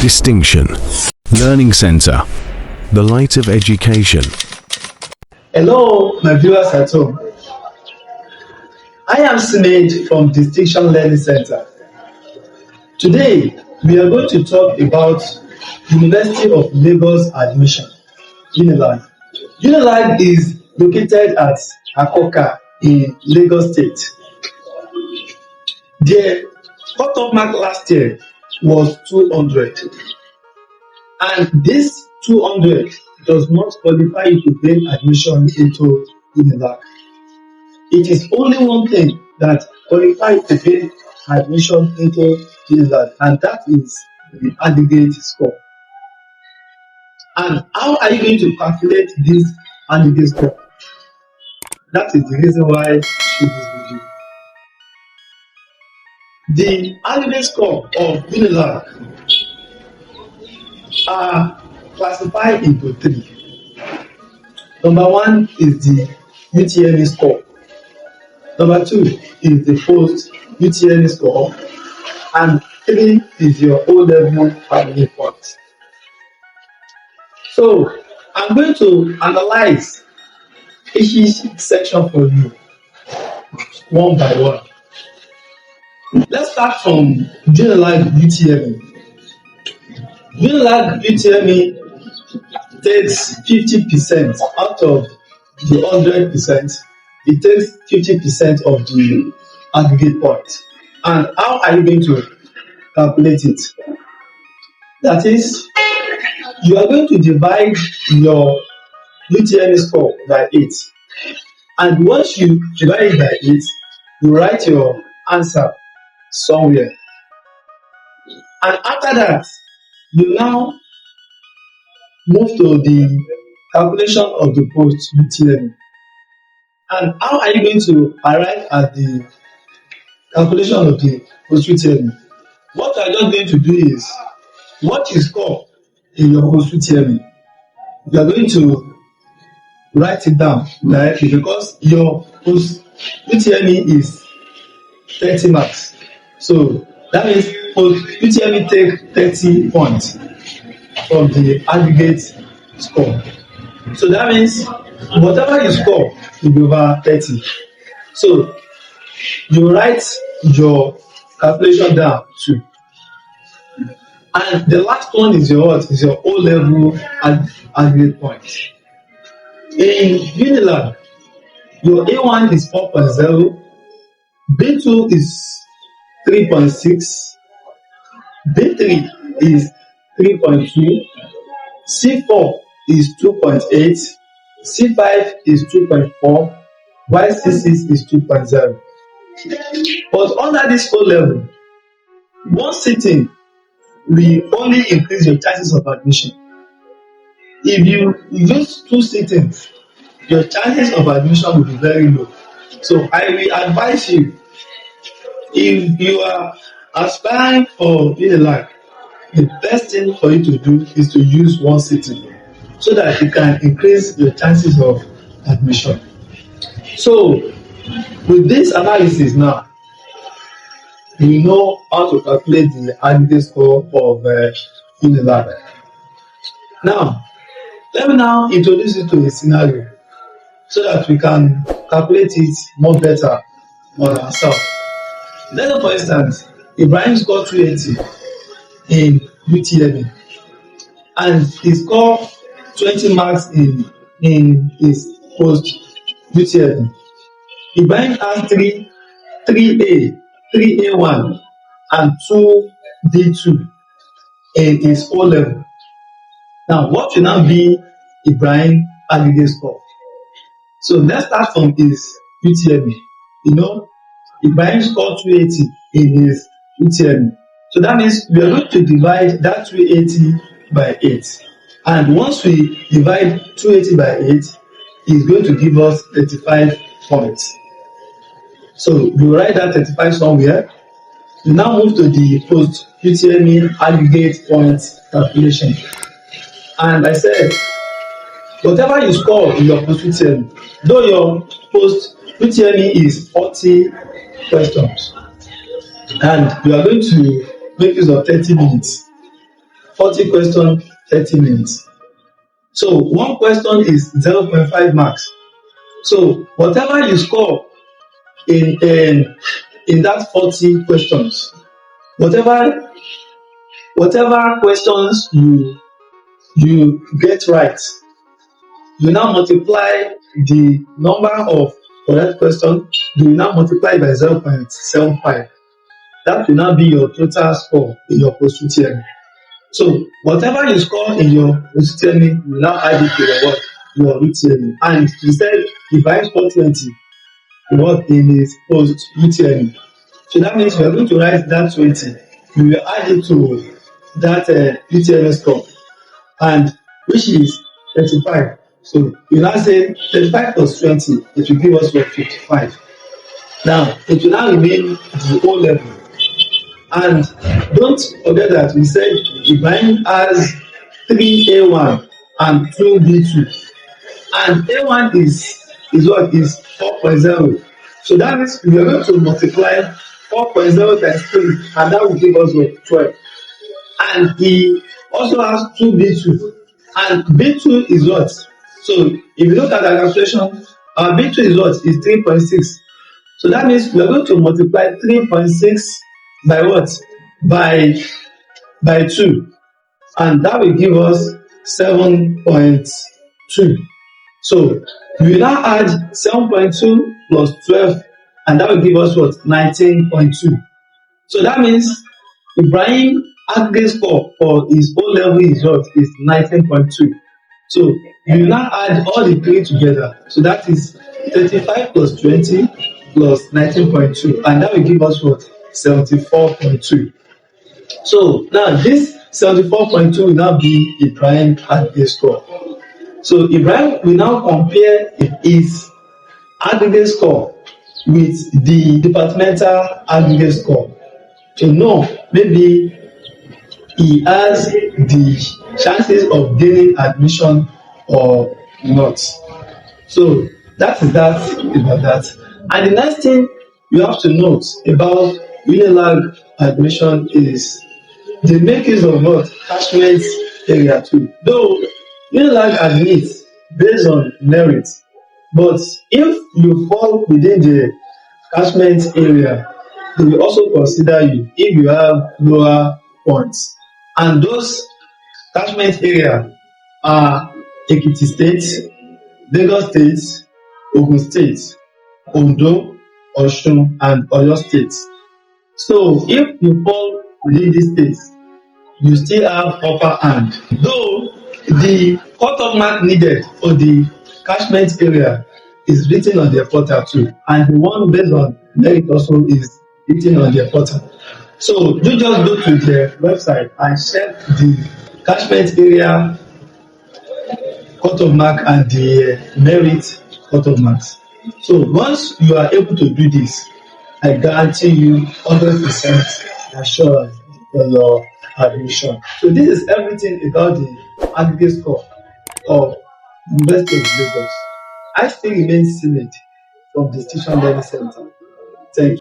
Distinction. Learning Center. The light of education. Hello, my viewers at home. I am Sinead from Distinction Learning Center. Today, we are going to talk about University of Lagos admission, Unilag. Unilag is located at Akoka in Lagos State. Their cut-off mark last year was 200, and this 200 does not qualify you to gain admission into Unilag. It is only one thing that qualifies to gain admission into Unilag, and that is the aggregate score. And how are you going to calculate this aggregate score? That is the reason why I shoot this video. The aggregate score of Unilag are classified into three. Number one is the UTME score. Number two is the post UTME score. And three is your O-level aggregate point. So I'm going to analyze each section for you one by one. Let's start from Unilag UTME. Unilag UTME takes 50% out of the 100%. It takes 50% of the aggregate point. And how are you going to calculate it? That is, you are going to divide your UTME score by 8. And once you divide it by 8, you write your answer somewhere. And after that, you now move to the calculation of the post UTME. And how are you going to arrive at the calculation of the post UTME? What you are just going to do is, what you score in your post UTME, you are going to write it down directly, because your post UTME is 30 marks. So that means post UTME take 30 points from the aggregate score. So that means whatever you score will be over 30. So you write your calculation down too. And the last one is your what? Is your O-level aggregate point. In Unilag, your A1 is 4.0, B2 is 3.6, B3 is 3.2, C4 is 2.8, C5 is 2.4, while C6 is 2.0. But under this O level, one sitting will only increase your chances of admission. If you use 2 sittings, your chances of admission will be very low. So I will advise you, if you are aspiring for Unilag, the best thing for you to do is to use 1 sitting, so that you can increase your chances of admission. So with this analysis now, we know how to calculate the aggregate score of Unilag. Now, let me now introduce you to a scenario so that we can calculate it more better on ourselves. Let's say, for instance, Ibrahim scored 280 in UTME, and he scored 20 marks in his post UTME. Ibrahim has 3A, 3A1, and 2B2 in his O level. Now, what will now be Ibrahim aggregate score? So let's start from his UTME. You know, Ibrahim scored 280 in his UTME. So that means we are going to divide that 280 by 8. And once we divide 280 by 8, it's going to give us 35 points. So you write that 35 somewhere. You now move to the post UTME aggregate points calculation. And I said, whatever you score in your post UTME, though your post UTME is 40 questions, and you are going to make use of 30 minutes 40 questions, 30 minutes. So one question is 0.5 marks. So whatever you score in that 40 questions, whatever questions you get right, you now multiply the number of correct question, you now multiply by 0.75. That will now be your total score in your post-UTME. So whatever you score in your post-UTME, you now add it to your what? Your UTME. And instead, if I score 20, what in his post-UTME. So that means you are going to write that 20. You will add it to that UTME score, and which is 35. So you now say 35 plus 20, it will give us what? 55. Now, it will now remain the O level. And don't forget that we said Ibrahim has 3A1 and 2B2. And A1 is what? Is 4.0. So that means we are going to multiply 4.0 times 3, and that will give us what? 12. And he also has 2B2. And B2 is what? So if you look at the calculation, our B2 is what? Is 3.6. So that means we are going to multiply 3.6 by what? By 2. And that will give us 7.2. So we will now add 7.2 plus 12, and that will give us what? 19.2. So that means Ibrahim aggregate score for his O level is what? Is 19.2. So you will now add all the three together. So that is 35 plus 20 plus 19.2, and that will give us what? 74.2. So now this 74.2 will now be Ibrahim aggregate score. So Ibrahim will now compare his aggregate score with the departmental aggregate score to know maybe he has the chances of gaining admission or not. So that is that about that. And the next thing you have to note about Unilag admission is the makings of what? Catchment area too. Though Unilag admits based on merit, but if you fall within the catchment area, they will also consider you if you have lower points. And those catchment area are Ekiti State, Lagos State, Ogun State, Ondo, Osun, and Oyo State. So if you fall within these states, you still have upper hand. Though the cut-off mark needed for the catchment area is written on their portal too, and the one based on merit also is written on their portal. So you just go to their website and check the catchment area cut-off mark and the merit cut-off marks. So once you are able to do this, I guarantee you 100% assurance for your admission. So this is everything about the aggregate score of University of Lagos. I still remain timid from the Distinction Learning Center. Thank you.